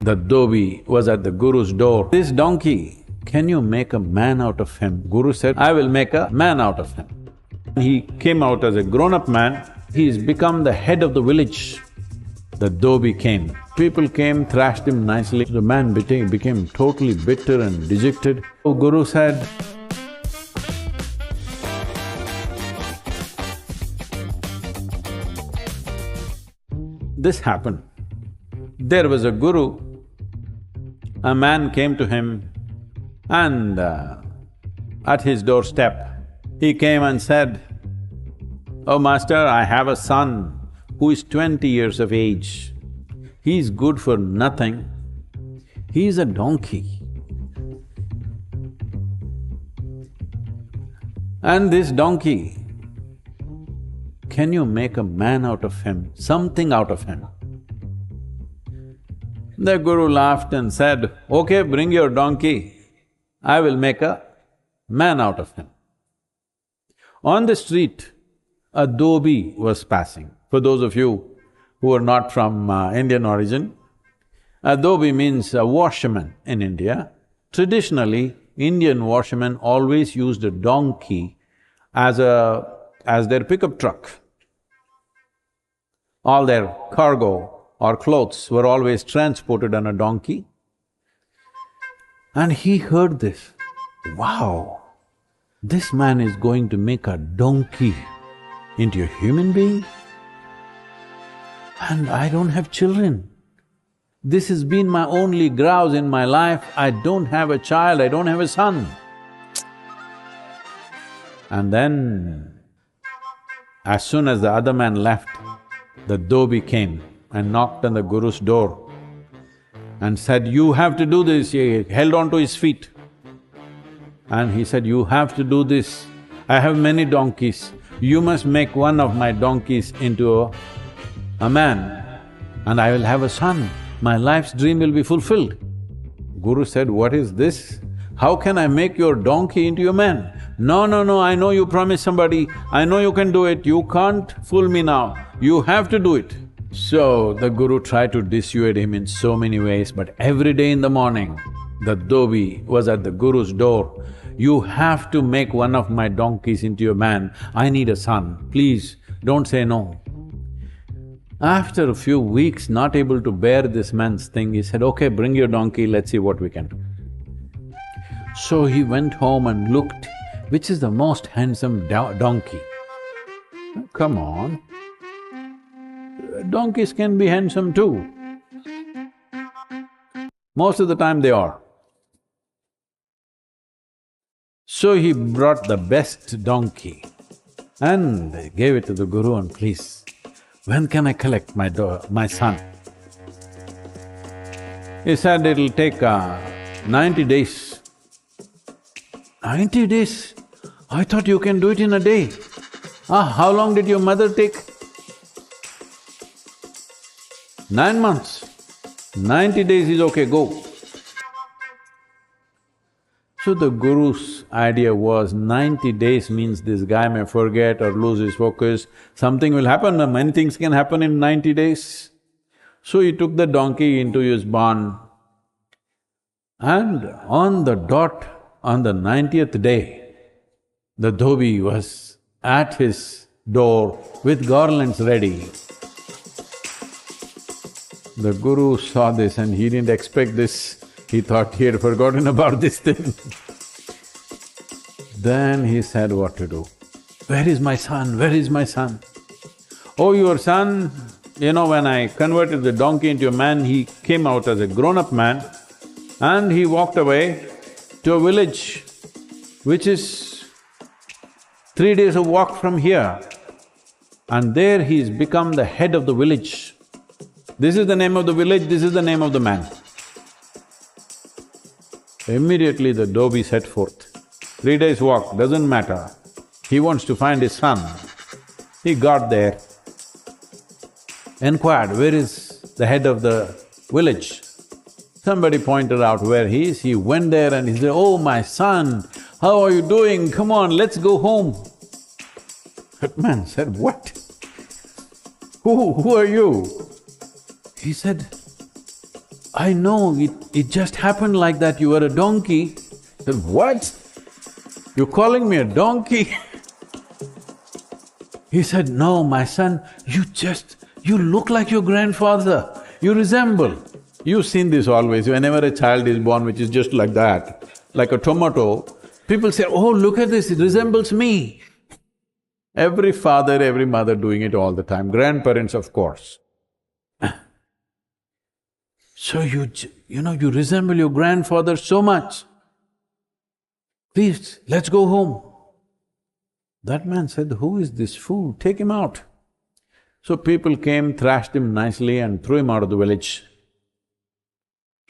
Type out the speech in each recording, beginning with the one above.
The dhobi was at the Guru's door. This donkey, can you make a man out of him? Guru said, I will make a man out of him. He came out as a grown-up man, he's become the head of the village. The dhobi came. People came, thrashed him nicely. The man became totally bitter and dejected. So Guru said, this happened. There was a guru, a man came to him and at his doorstep, he came and said, "Oh master, I have a son who is 20 years of age. He's good for nothing. He's a donkey. And this donkey, can you make a man out of him, something out of him?" The guru laughed and said, "Okay, bring your donkey, I will make a man out of him." On the street, a dhobi was passing. For those of you who are not from Indian origin, a dhobi means a washerman in India. Traditionally, Indian washermen always used a donkey as their pickup truck. All their cargo or clothes were always transported on a donkey. And he heard this, wow, this man is going to make a donkey into a human being? And I don't have children. This has been my only grouse in my life, I don't have a child, I don't have a son. And then, as soon as the other man left, the dhobi came and knocked on the Guru's door and said, "You have to do this." He held on to his feet and he said, "You have to do this. I have many donkeys. You must make one of my donkeys into a man and I will have a son. My life's dream will be fulfilled." Guru said, "What is this? How can I make your donkey into a man?" No, I know you promised somebody, I know you can do it, you can't fool me now, you have to do it." So the Guru tried to dissuade him in so many ways, but every day in the morning, the dhobi was at the Guru's door. "You have to make one of my donkeys into a man, I need a son, please, don't say no." After a few weeks, not able to bear this man's thing, he said, "Okay, bring your donkey, let's see what we can do." So he went home and looked, which is the most handsome donkey? Come on, donkeys can be handsome too. Most of the time they are. So he brought the best donkey and gave it to the Guru and, "Please, when can I collect my son?" He said, "It'll take 90 days. 90 days? I thought you can do it in a day. How long did your mother take? 9 months. 90 days is okay, go." So the Guru's idea was 90 days means this guy may forget or lose his focus, something will happen, many things can happen in 90 days. So he took the donkey into his barn and on the dot, on the 90th day, the dhobi was at his door with garlands ready. The Guru saw this and he didn't expect this, he thought he had forgotten about this thing. Then he said what to do. "Where is my son? Where is my son?" "Oh, your son, you know, when I converted the donkey into a man, he came out as a grown-up man and he walked away to a village which is 3 days of walk from here, and there he's become the head of the village. This is the name of the village, this is the name of the man." Immediately the dhobi set forth. 3 days walk, doesn't matter, he wants to find his son. He got there, enquired, "Where is the head of the village?" Somebody pointed out where he is, he went there and he said, "Oh, my son, how are you doing? Come on, let's go home." That man said, "What? Who are you?" He said, I know, it just happened like that, you were a donkey. I said, what? You're calling me a donkey? He said, no, my son, you look like your grandfather, you resemble. You've seen this always, whenever a child is born which is just like that, like a tomato, people say, oh, look at this, it resembles me. Every father, every mother doing it all the time, grandparents of course. So you resemble your grandfather so much. Please, let's go home. That man said, who is this fool? Take him out. So people came, thrashed him nicely and threw him out of the village.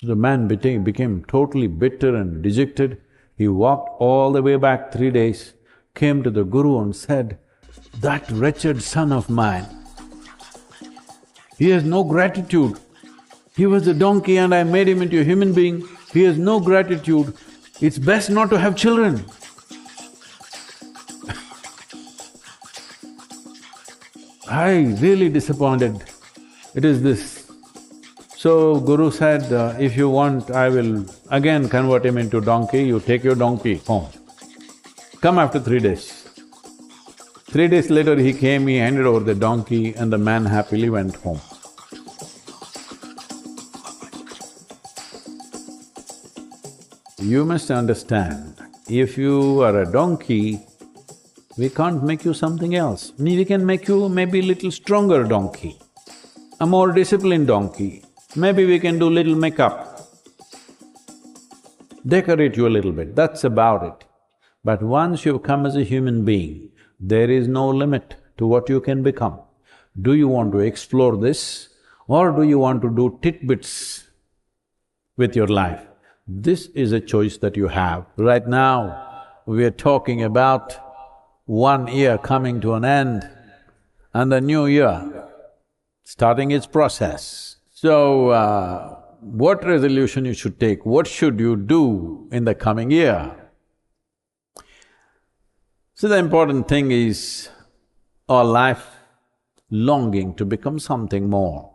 So the man became totally bitter and dejected. He walked all the way back 3 days, came to the Guru and said, that wretched son of mine, he has no gratitude. He was a donkey and I made him into a human being. He has no gratitude. It's best not to have children. I really disappointed. It is this. So Guru said, if you want, I will again convert him into donkey, you take your donkey home. Come after 3 days. 3 days later he came, he handed over the donkey and the man happily went home. You must understand, if you are a donkey, we can't make you something else. We can make you maybe little stronger donkey, a more disciplined donkey. Maybe we can do little makeup, decorate you a little bit, that's about it. But once you've come as a human being, there is no limit to what you can become. Do you want to explore this or do you want to do tidbits with your life? This is a choice that you have. Right now, we are talking about 1 year coming to an end and the new year starting its process. So, what resolution you should take? What should you do in the coming year? So the important thing is our life longing to become something more.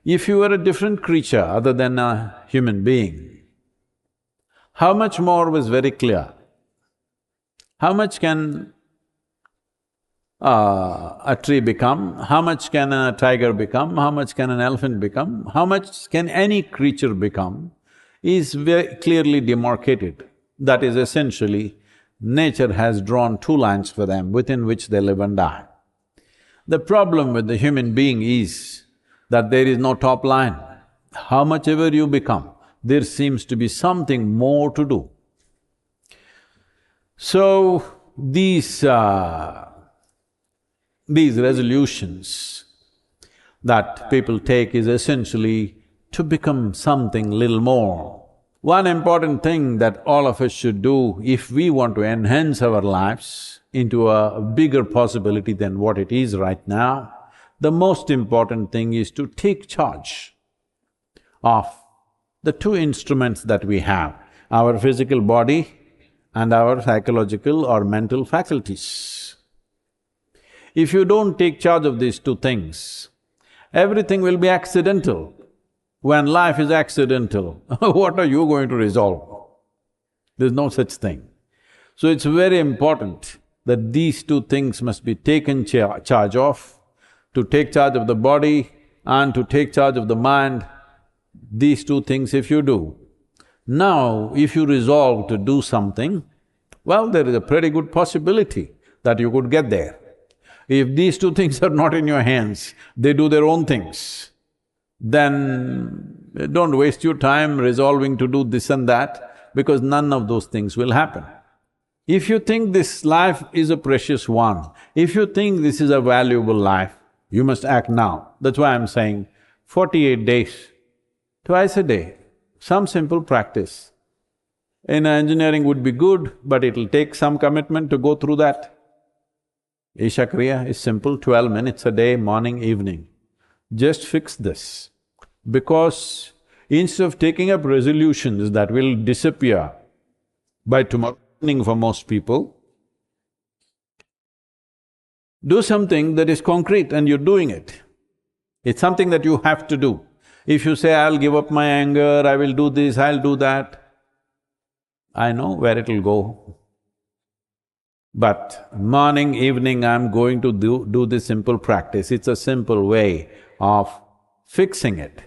If you were a different creature other than a human being, how much more was very clear. How much can a tree become? How much can a tiger become? How much can an elephant become? How much can any creature become is very clearly demarcated. That is essentially, nature has drawn 2 lines for them within which they live and die. The problem with the human being is that there is no top line. How much ever you become, there seems to be something more to do. So, these resolutions that people take is essentially to become something little more. One important thing that all of us should do if we want to enhance our lives into a bigger possibility than what it is right now, the most important thing is to take charge of the 2 instruments that we have, our physical body and our psychological or mental faculties. If you don't take charge of these 2 things, everything will be accidental. When life is accidental, what are you going to resolve? There's no such thing. So it's very important that these 2 things must be taken charge of. To take charge of the body and to take charge of the mind, these 2 things if you do. Now, if you resolve to do something, well, there is a pretty good possibility that you could get there. If these 2 things are not in your hands, they do their own things, then don't waste your time resolving to do this and that, because none of those things will happen. If you think this life is a precious one, if you think this is a valuable life, you must act now. That's why I'm saying 48 days, twice a day, some simple practice. In engineering would be good, but it'll take some commitment to go through that. Isha Kriya is simple, 12 minutes a day, morning, evening. Just fix this, because instead of taking up resolutions that will disappear by tomorrow morning for most people, do something that is concrete and you're doing it. It's something that you have to do. If you say, I'll give up my anger, I will do this, I'll do that, I know where it'll go. But morning, evening, I'm going to do this simple practice. It's a simple way of fixing it.